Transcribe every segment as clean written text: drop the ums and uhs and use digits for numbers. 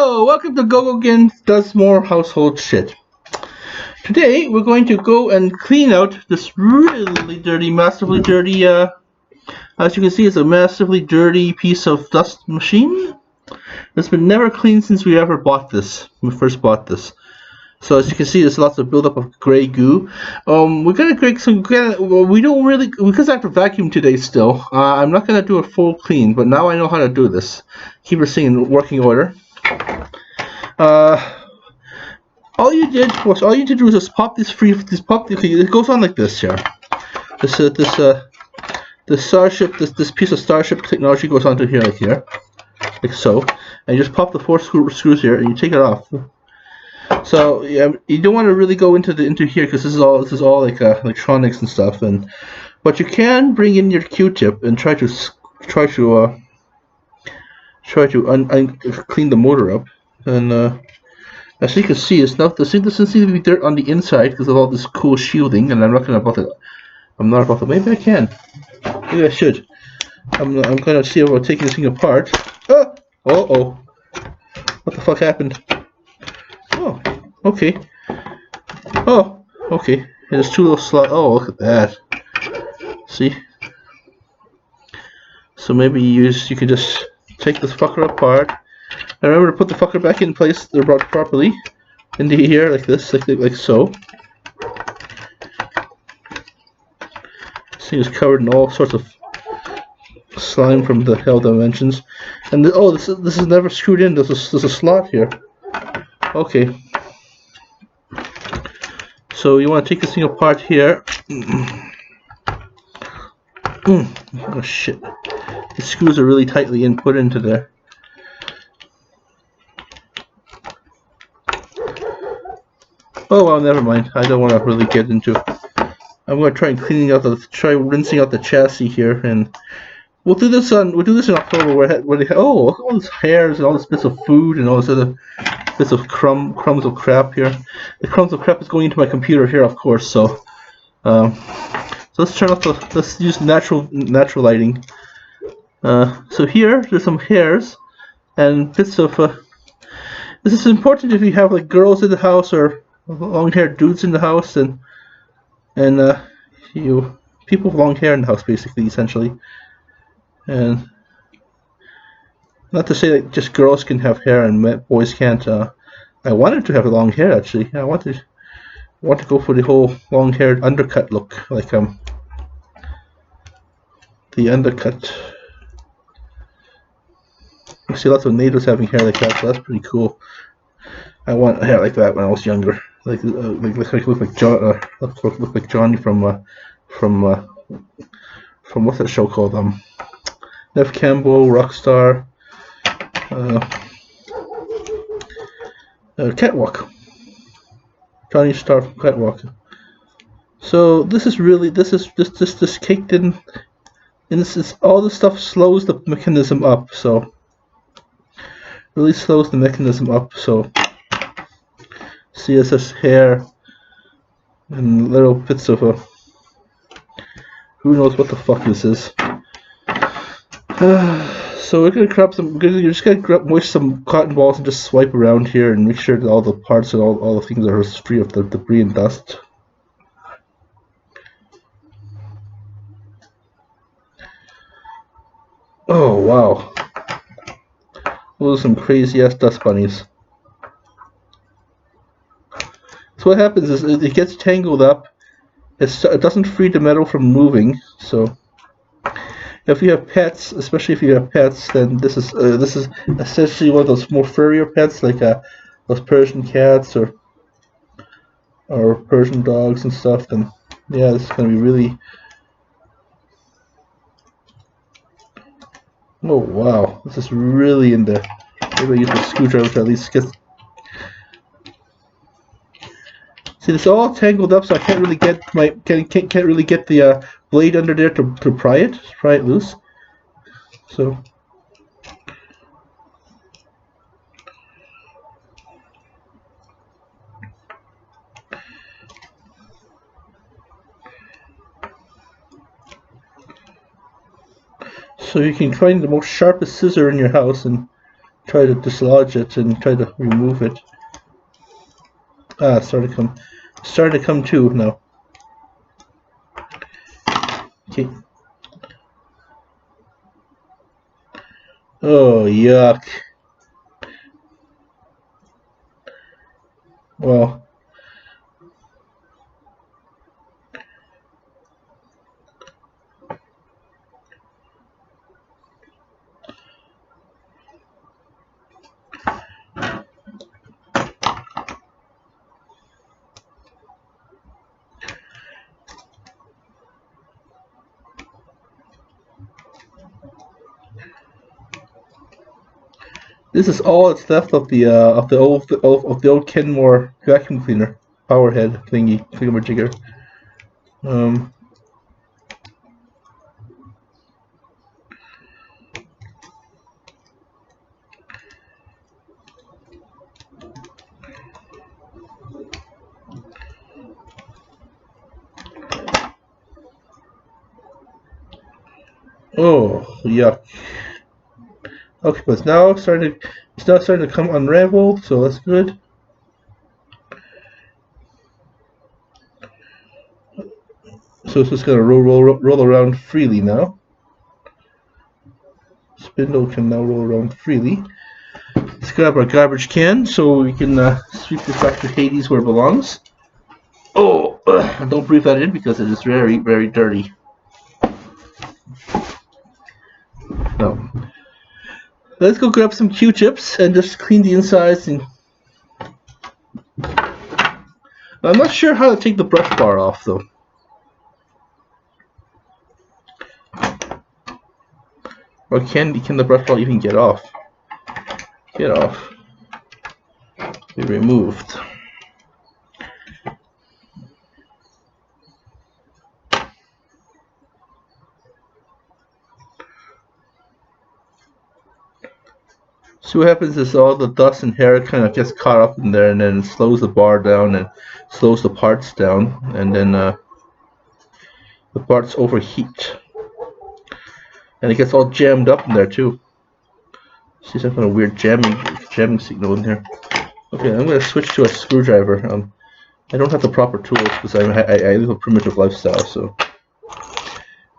Hello, welcome to Go Again Does More Household Shit. Today we're going to go and clean out this really dirty, massively dirty, as you can see it's a massively dirty piece of dust machine. It's been never cleaned since we ever bought this, when we first bought this. So as you can see, there's lots of buildup of gray goo. We're gonna create some. We don't really, because I have to vacuum today still. I'm not gonna do a full clean, but now I know how to do this. Keep everything in working order. All you did to do was just pop this free. It goes on like this here. This Starship, this piece of Starship technology goes onto here, like so, and you just pop the four screws here, and you take it off. So yeah, you don't want to really go into here because this is all like electronics and stuff, but you can bring in your Q-tip and try to clean the motor up. And as you can see, there doesn't seem to be dirt on the inside because of all this cool shielding, and I'm not about to. Maybe I can. Maybe I should. I'm gonna see about taking this thing apart. Oh! What the fuck happened? Oh, okay. Oh, okay. There's two little slots. Oh, look at that. See? So maybe you can just take this fucker apart. And remember to put the fucker back in place. They're brought properly into here, like this, like so. This thing is covered in all sorts of slime from the hell dimensions. And this is never screwed in. There's a slot here. Okay. So you want to take this thing apart here. Oh shit. The screws are really tightly put into there. Oh well, never mind. I don't want to really get into it. I'm going to try rinsing out the chassis here, and we'll do this in October where they have, look at all these hairs and all these bits of food and all this other bits of crumbs of crap here. The crumbs of crap is going into my computer here, of course. So let's let's use natural lighting. So here there's some hairs and bits of. This is important if you have like girls in the house or long-haired dudes in the house, and people with long hair in the house, basically, essentially. And not to say that just girls can have hair and boys can't. I wanted to have long hair, actually. I want to go for the whole long-haired undercut look, like the undercut. You see lots of natives having hair like that, so that's pretty cool. I want hair like that when I was younger, look like Johnny from what's that show called? Nev Campbell, Rockstar, Catwalk. Johnny Star from Catwalk. So this is caked in, and this is all this stuff slows the mechanism up. So really slows the mechanism up. So see, it's this hair and little bits of who knows what the fuck this is. So we're just gonna moist some cotton balls and just swipe around here and make sure that all the parts and all the things are free of the debris and dust. Oh wow, those are some crazy ass dust bunnies. So what happens is it gets tangled up. It doesn't free the metal from moving. So if you have pets, especially if you have pets, then this is essentially one of those more furrier pets, like those Persian cats or Persian dogs and stuff. Then yeah, this is gonna be really. Oh wow, this is really in there. Maybe I use a screwdriver to at least get. See, it's all tangled up, so I can't really get can't really get the blade under there to pry it loose. So you can find the most sharpest scissor in your house and try to dislodge it and try to remove it. Ah, it's starting to come to now. Okay. Oh, yuck. Well, this is all that's left of the old Kenmore vacuum cleaner, powerhead thingy, thingamajigger. Um. Oh, yuck. Okay, but it's now starting to come unraveled, so that's good. So it's just gonna roll around freely now. Spindle can now roll around freely. Let's grab our garbage can so we can sweep this back to Hades where it belongs. Oh, don't breathe that in because it is very, very dirty. No. Let's go grab some Q-tips and just clean the insides. And I'm not sure how to take the brush bar off though. Or can the brush bar even get off? Get off. Be removed. So what happens is all the dust and hair kind of gets caught up in there, and then it slows the bar down and slows the parts down, and then the parts overheat, and it gets all jammed up in there too. See some kind of weird jamming signal in here. Okay, I'm going to switch to a screwdriver. I don't have the proper tools because I live a primitive lifestyle, so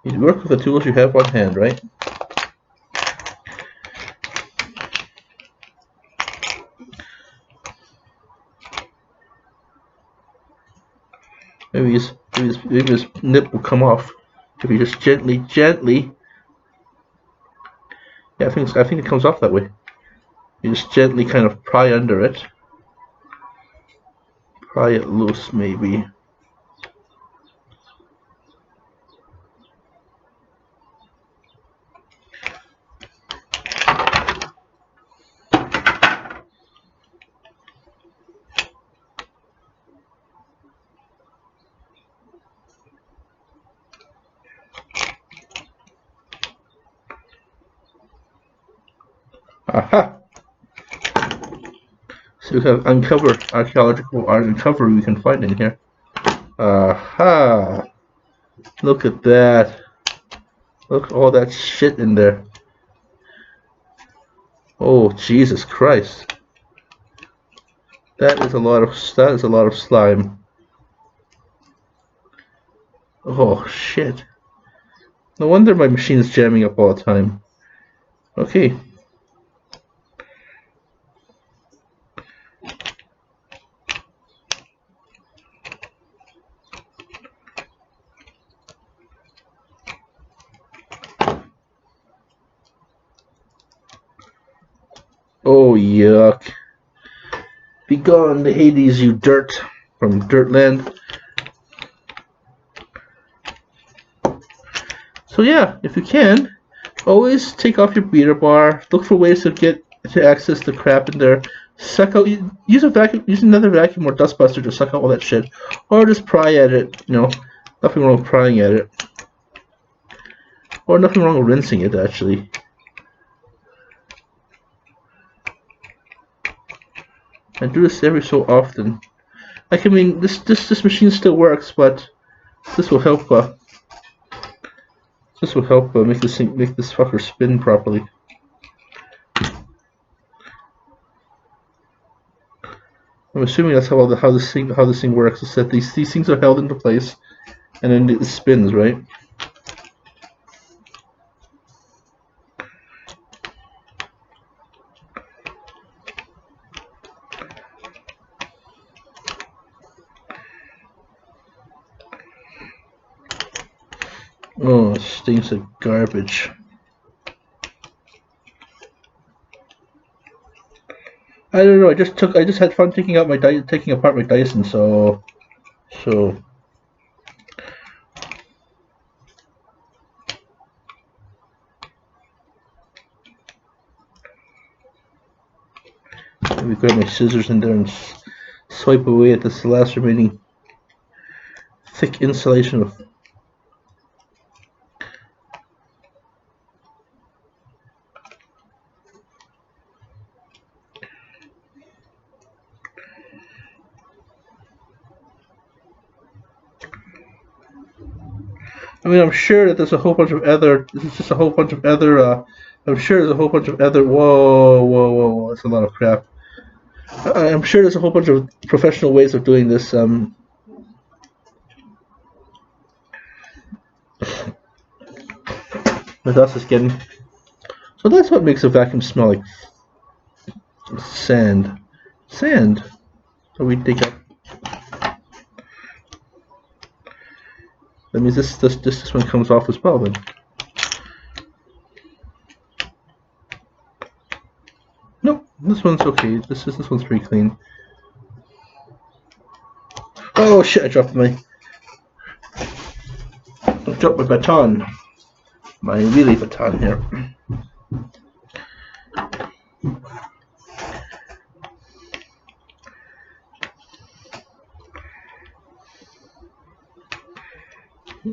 you work with the tools you have on hand, right? Maybe this nip will come off if you just gently. Yeah, I think it comes off that way. You just gently kind of pry under it. Pry it loose, maybe. Aha! So we have archaeological uncovery we can find in here. Aha! Look at that. Look at all that shit in there. Oh, Jesus Christ. That is a lot of slime. Oh shit. No wonder my machine is jamming up all the time. Okay. Oh yuck. Be gone to Hades, you dirt from Dirtland. So yeah, if you can, always take off your beater bar. Look for ways to access the crap in there. Suck out. Use another vacuum or dustbuster to suck out all that shit, or just pry at it. You know, nothing wrong with prying at it, or nothing wrong with rinsing it actually. And do this every so often. Like I mean, this machine still works, but this will help. This will help make this fucker spin properly. I'm assuming that's how this thing works. Is that these things are held into place, and then it spins, right? Oh, it stinks of garbage. I don't know. I just had fun taking apart my Dyson. So let me grab my scissors in there and swipe away at this last remaining thick insulation of. I mean, I'm sure that there's a whole bunch of other. This is just a whole bunch of other. I'm sure there's a whole bunch of other. Whoa! That's a lot of crap. I'm sure there's a whole bunch of professional ways of doing this. The dust is getting. So that's what makes a vacuum smell like sand. Sand. So we dig up. That means this one comes off as well then. Nope, this one's okay. This one's pretty clean. Oh shit! I dropped my baton. My relay baton here.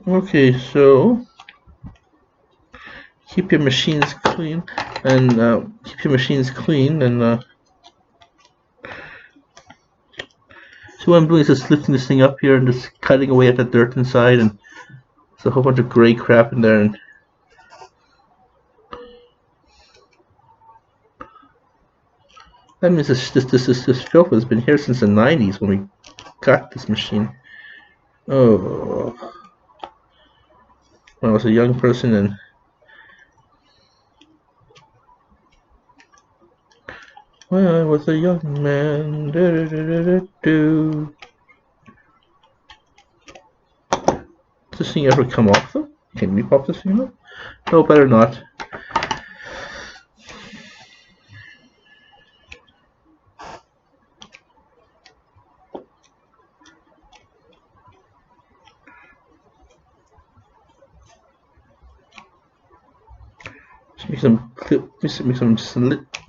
Okay, so keep your machines clean and so what I'm doing is just lifting this thing up here and just cutting away at the dirt inside, and there's a whole bunch of gray crap in there, and that means this filth has been here since the 90s when we got this machine. Oh, when I was a young person and when I was a young man. Does this thing ever come off though? Can we pop this thing up? No, better not. Make some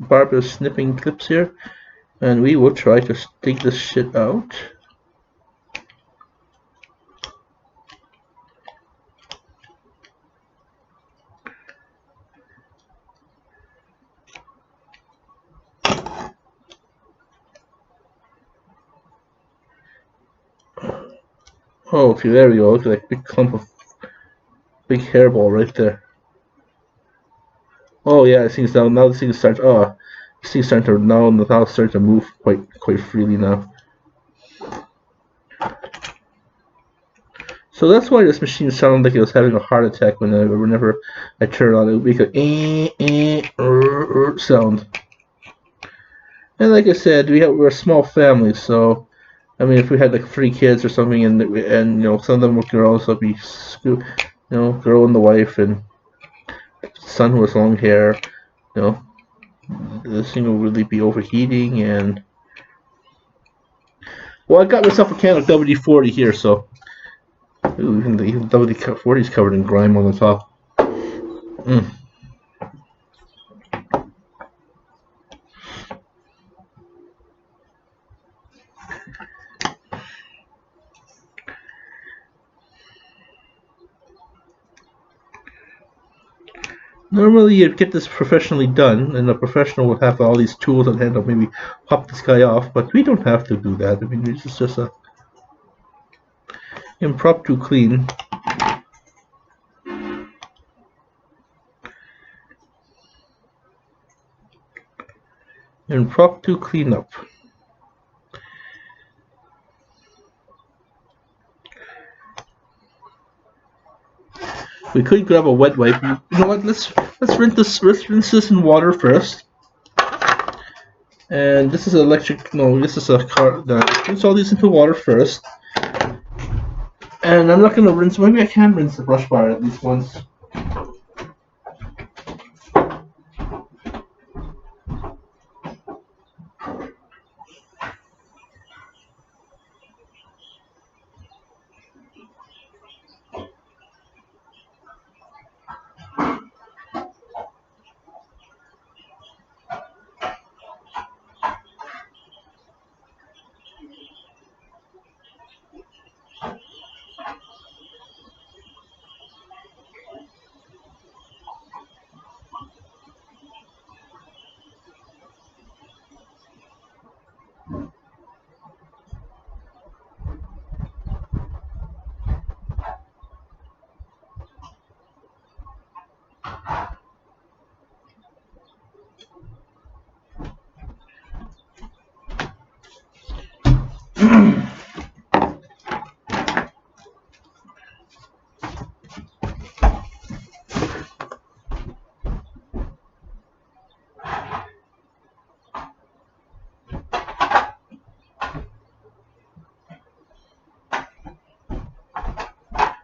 barber snipping clips here, and we will try to dig this shit out. Oh, okay, there we go. Look at that big clump of big hairball right there. Oh yeah, it seems now this thing is starting. Oh, this thing's starting to now starting to move quite freely now. So that's why this machine sounded like it was having a heart attack whenever I turn it on. It would make a sound. And like I said, we're a small family, so I mean, if we had like 3 kids or something, and you know some of them were girls, so it'd be girl and the wife and son who has long hair, you know, this thing will really be overheating. And well, I got myself a can of WD-40 here, so ooh, even the WD-40 is covered in grime on the top. Normally, you'd get this professionally done, and a professional would have all these tools at hand to maybe pop this guy off, but we don't have to do that. I mean, it's just a impromptu clean. Impromptu cleanup. We could grab a wet wipe. You know what? Let's rinse this in water first. And this is electric. No, this is a car. No, rinse all these into water first. And I'm not gonna rinse. Maybe I can rinse the brush bar at least once.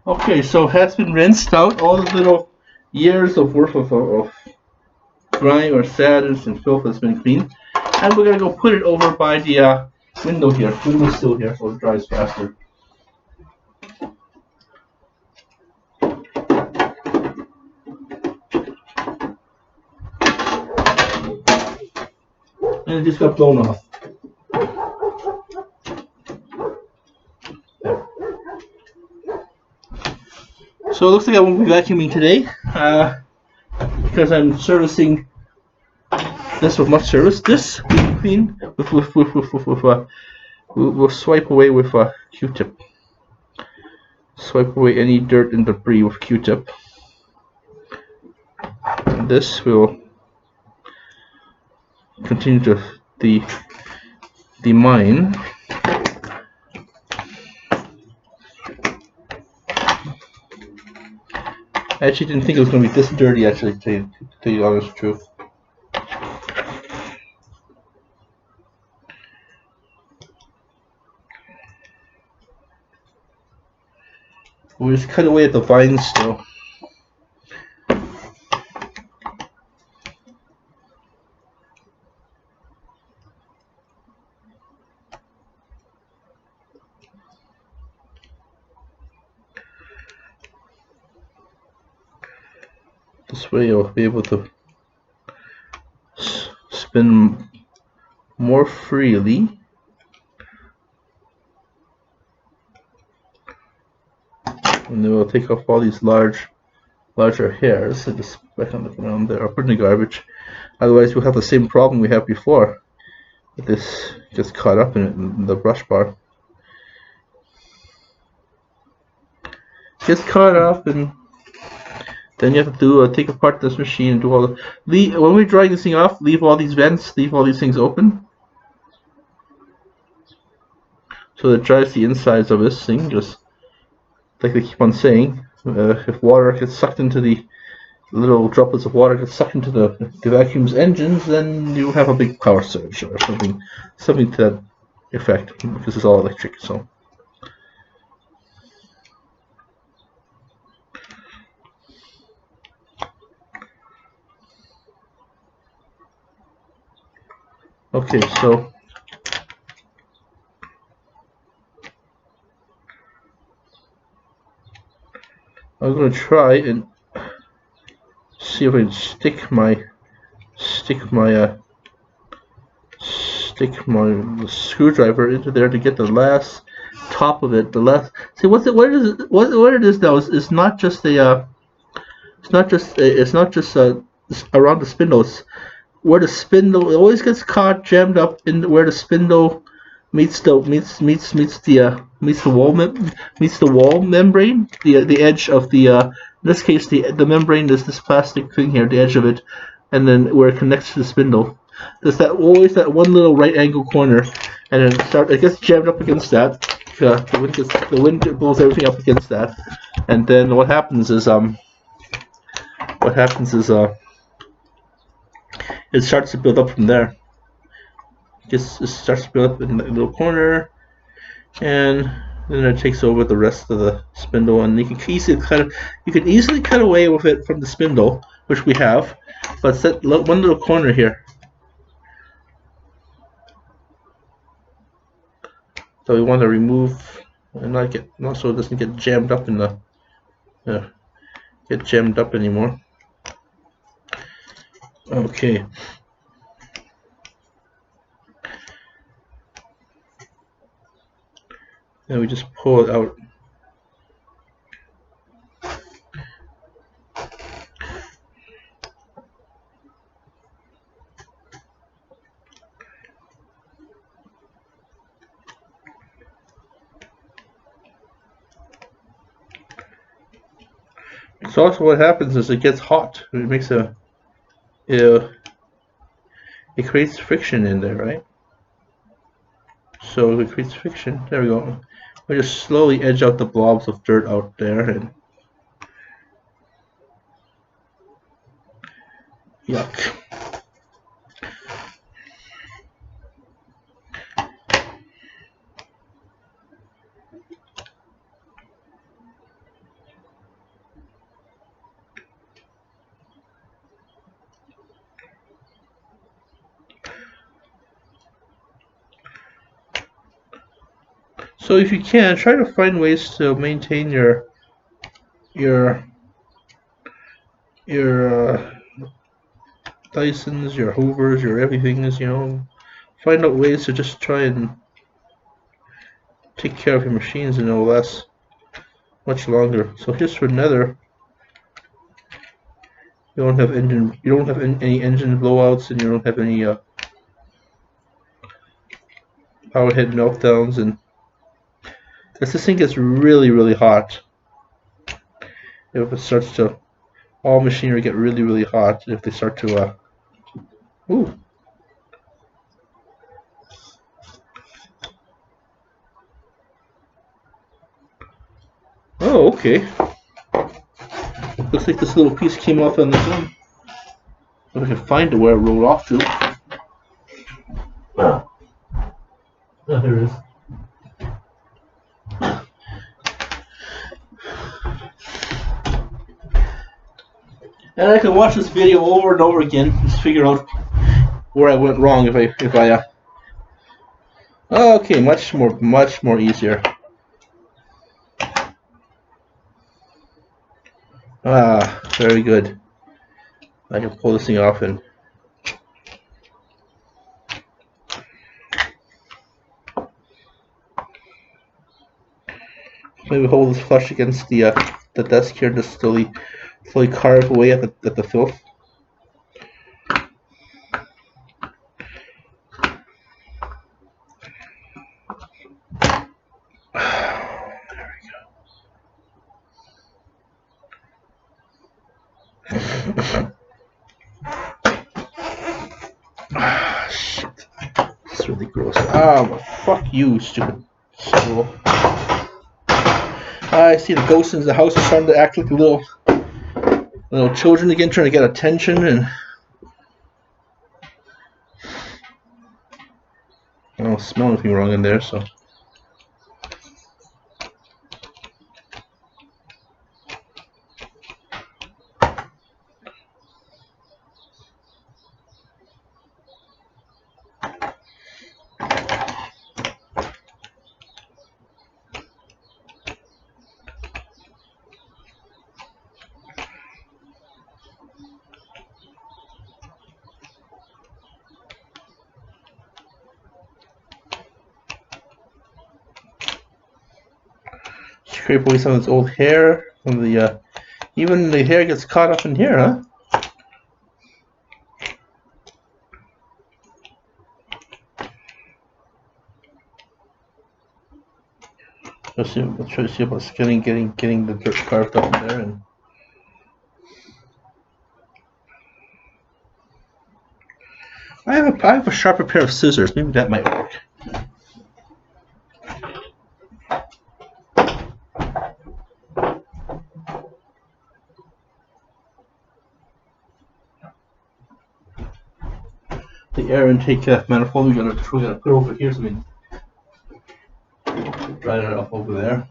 Okay, so it has been rinsed out. All the little years of worth of grime or sadness and filth has been cleaned. And we're gonna go put it over by the window sill here, so it dries faster. And it just got blown off. So it looks like I won't be vacuuming today because I'm servicing this with much service. This we can clean we'll swipe away with a Q-tip. Swipe away any dirt and debris with Q-tip. And this will continue to the mine. I actually didn't think it was going to be this dirty, actually, to tell you the honest truth. We'll just cut away at the vines still. This way you'll be able to spin more freely. And then we'll take off all these larger hairs and just back on the ground there, or put in the garbage. Otherwise we'll have the same problem we had before. This gets caught up in the brush bar. Gets caught up, and then you have to take apart this machine and do all the... When we're drying this thing off, leave all these vents, leave all these things open. So that dries the insides of this thing, just like they keep on saying. If water gets sucked into the little droplets of water get sucked into the vacuum's engines, then you have a big power surge or something to that effect, because it's all electric. So okay, so I'm going to try and see if I can stick my screwdriver into there to get the last top of it. See what it is now is not just a around the spindle. It's where the spindle, it always gets caught jammed up in where the spindle meets the wall membrane, the edge of the in this case the membrane is this plastic thing here, the edge of it, and then where it connects to the spindle. There's always that one little right angle corner, and then it gets jammed up against that. The wind blows everything up against that, and then what happens is what happens is it starts to build up from there. It starts to build up in the little corner, and then it takes over the rest of the spindle, and you can easily cut away with it from the spindle, which we have. But it's that one little corner here. So we want to remove and not so it doesn't get jammed up in the get jammed up anymore. Okay. Then we just pull it out. So also what happens is it gets hot. It makes it creates friction in there, right? So it creates friction. There we go. We just slowly edge out the blobs of dirt out there, and yuck. So if you can, try to find ways to maintain your Dysons, your Hoovers, your everything's, find out ways to just try and take care of your machines and it'll last much longer. So just for Nether, you don't have any engine blowouts, and you don't have any powerhead meltdowns, and as this thing gets really hot, if it starts to, all machinery get really hot if they start to ooh. Oh, okay. Looks like this little piece came off on its own. If I can find it where it rolled off to. Oh, there it is. And I can watch this video over and over again, just figure out where I went wrong if I okay, much more easier. Ah, very good. I can pull this thing off and maybe hold this flush against the desk here, just slowly carve away at the filth. Shit. It's really gross. Well, fuck you, stupid squirrel. I see the ghosts in the house are starting to act like little children again, trying to get attention, and I don't smell anything wrong in there, so. Scrape away some of its old hair. Some of the even the hair gets caught up in here, huh? Let's try to see about getting the dirt carved up in there, and I have a sharper pair of scissors. Maybe that might work. the air intake manifold. We're gonna put it over here so we can dry that off over there.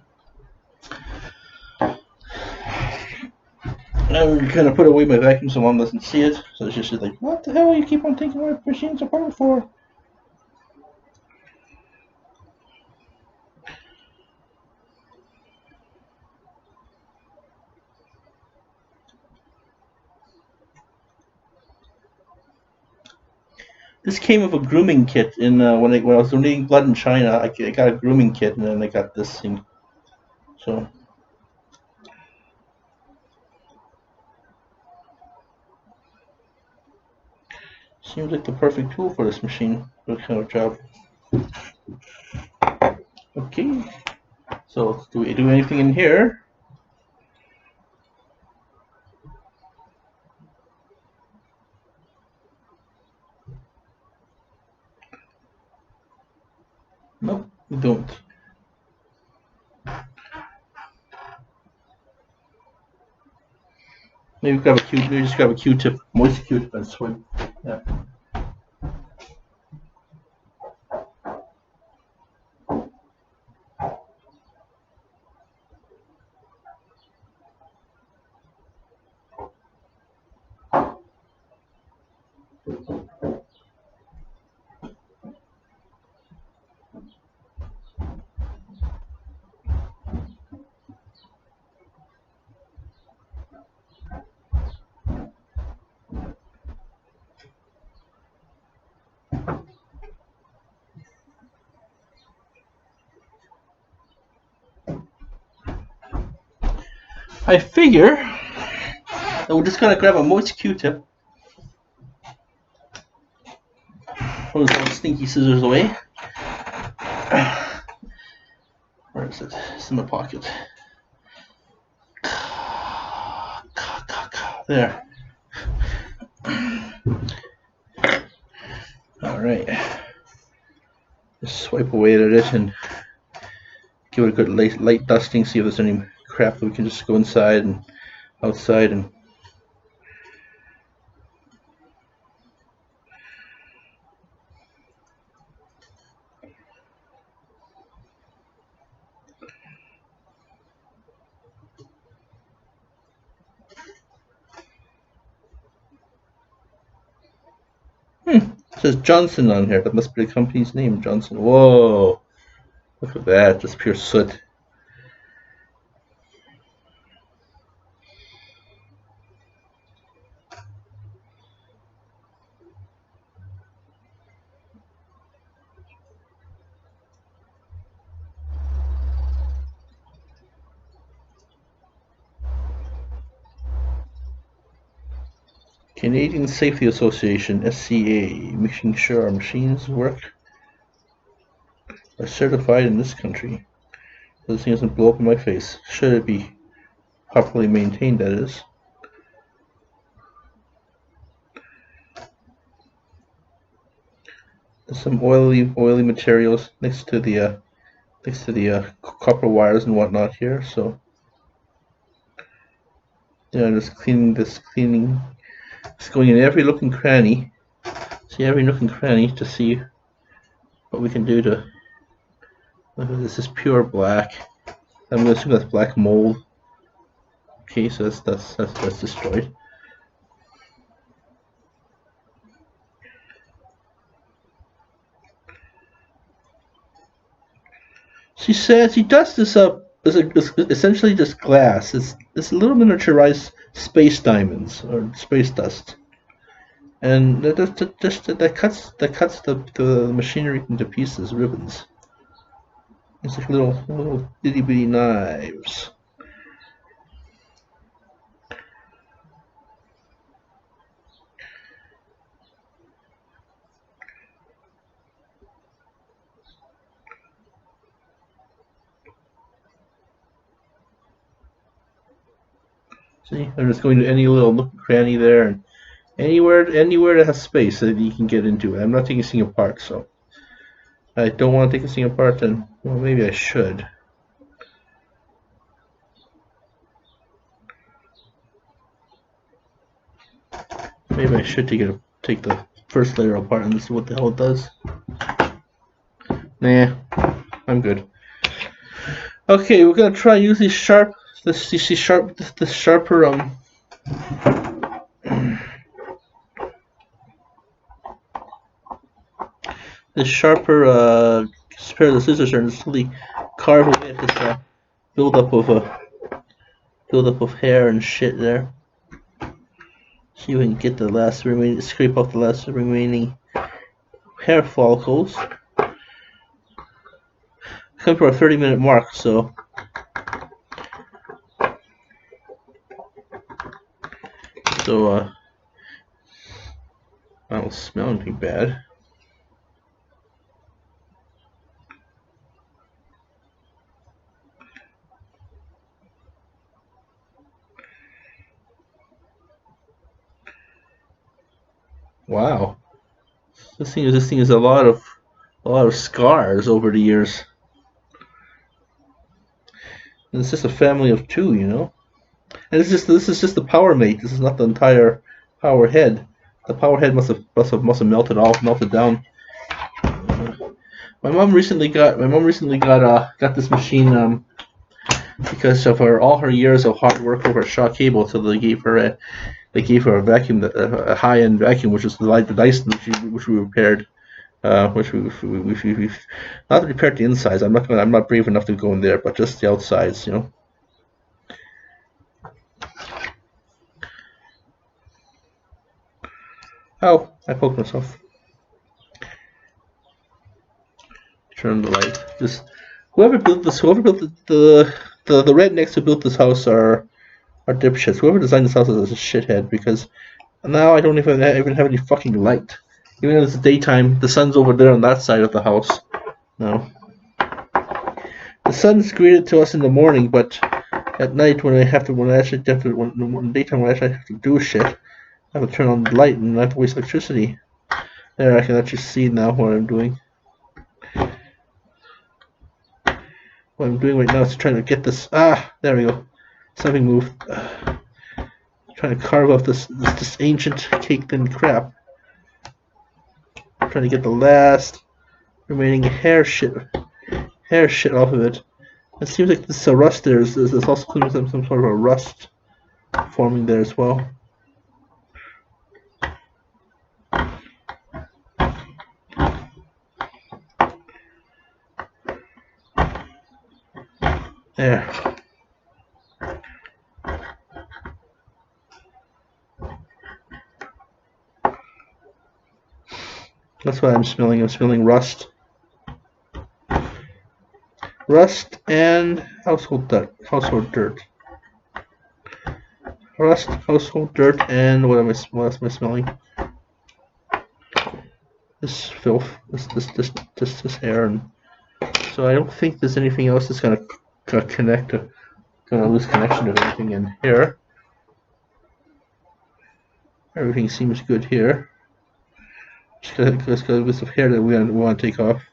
And we're gonna put away my vacuum so Mom doesn't see it. So she's just like, "What the hell? You keep on taking my machines apart for?" This came with a grooming kit in when I was donating blood in China. I got a grooming kit, and then I got this thing. So seems like the perfect tool for this machine, for this kind of job. Okay, so do we do anything in here? Nope, we don't. Maybe grab a maybe just grab a Q-tip, moist Q-tip, and swipe. Yeah. I figure that we're just gonna grab a moist Q-tip. Pull those stinky scissors away. Where is it? It's in the pocket. There. Alright. Just swipe away at it and give it a good light dusting, see if there's any crap that we can just go inside and outside and it says Johnson on here. That must be the company's name, Johnson. Whoa. Look at that, just pure soot. Canadian Safety Association, SCA, making sure our machines work, are certified in this country. So this thing doesn't blow up in my face. Should it be properly maintained, that is. There's some oily materials next to the copper wires and whatnot here. So yeah, just cleaning, just going in every nook and cranny. See every nook and cranny to see what we can do to. This is pure black. I'm going to assume that's black mold. Okay, so that's destroyed. She says he does this up. It's essentially just glass. It's little miniaturized space diamonds or space dust, and that cuts the machinery into pieces, ribbons. It's like little itty bitty knives. See, I'm just going to any little nook and cranny there, and anywhere that has space that you can get into. I'm not taking this thing apart, so I don't want to take this thing apart. Then, well, maybe I should. Maybe I should take the first layer apart, and this is what the hell it does. Nah, I'm good. Okay, we're gonna try and use these sharper this sharper pair of the scissors here and slowly carve away at this buildup of hair and shit there. See if we can get the last remaining, scrape off the last remaining hair follicles. Come to our 30-minute mark, so I don't smell anything bad. Wow, this thing is a lot of scars over the years. And it's just a family of two, you know. And this is just the powermate. This is not the entire power head. The power head must have melted down. My mom recently got this machine because of all her years of hard work over Shaw Cable. So they gave her a vacuum, a high-end vacuum, which is the Dyson, which we repaired. Which we not repaired the insides. I'm not brave enough to go in there, but just the outsides, you know. Oh, I poked myself. Turn the light. Just whoever built the rednecks who built this house are dipshits. Whoever designed this house is a shithead, because now I don't even have any fucking light. Even though it's daytime, the sun's over there on that side of the house. No. The sun's greeted to us in the morning, but at night when daytime when I actually have to do shit, I have to turn on the light and not have to waste electricity. There, I can actually see now what I'm doing. What I'm doing right now is trying to get this. There we go. Something moved. Trying to carve off this ancient caked-in crap. Trying to get the last remaining hair shit off of it. It seems like this rust there is also some sort of a rust forming there as well. There. That's what I'm smelling. I'm smelling rust. Rust and household dirt. Rust, household dirt, and what else am I smelling? This filth, this hair, and so I don't think there's anything else that's gonna lose connection to anything in here. Everything seems good here. Just got a bit of hair that we want to take off.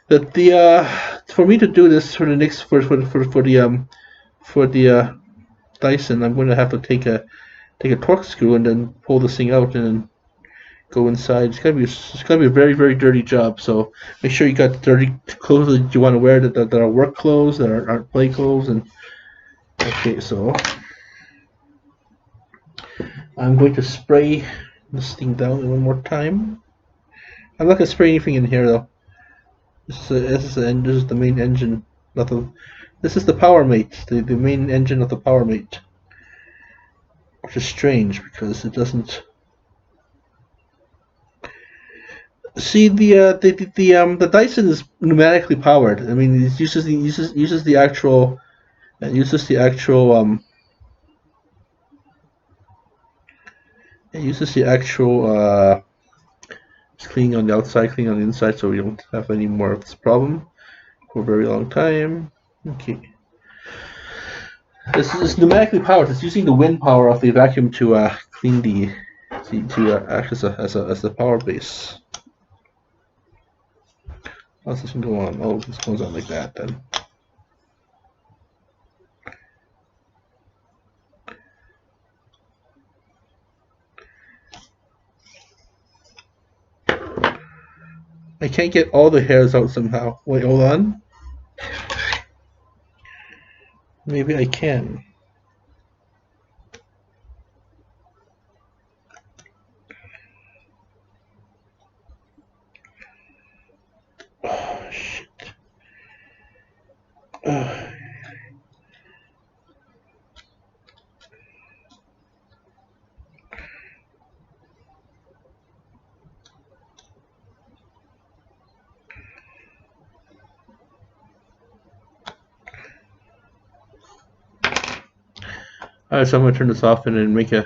But for me to do this for the next for the Dyson, I'm going to have to take a torque screw and then pull this thing out and then go inside. It's gonna be a very, very dirty job. So make sure you got dirty clothes that you want to wear that are work clothes, that aren't play clothes. And okay, so I'm going to spray this thing down one more time. I'm not gonna spray anything in here though. This is the main engine. This is the powermate, the main engine of the powermate. Which is strange because it doesn't. See, the Dyson is pneumatically powered. I mean, it uses the actual cleaning on the outside, cleaning on the inside, so we don't have any more of this problem for a very long time. Okay. This is pneumatically powered. It's using the wind power of the vacuum to clean to act as a power base. How's this one go on? Oh, this goes on like that then. I can't get all the hairs out somehow. Wait, hold on. Maybe I can. Oh, shit. Alright, so I'm gonna turn this off and then make a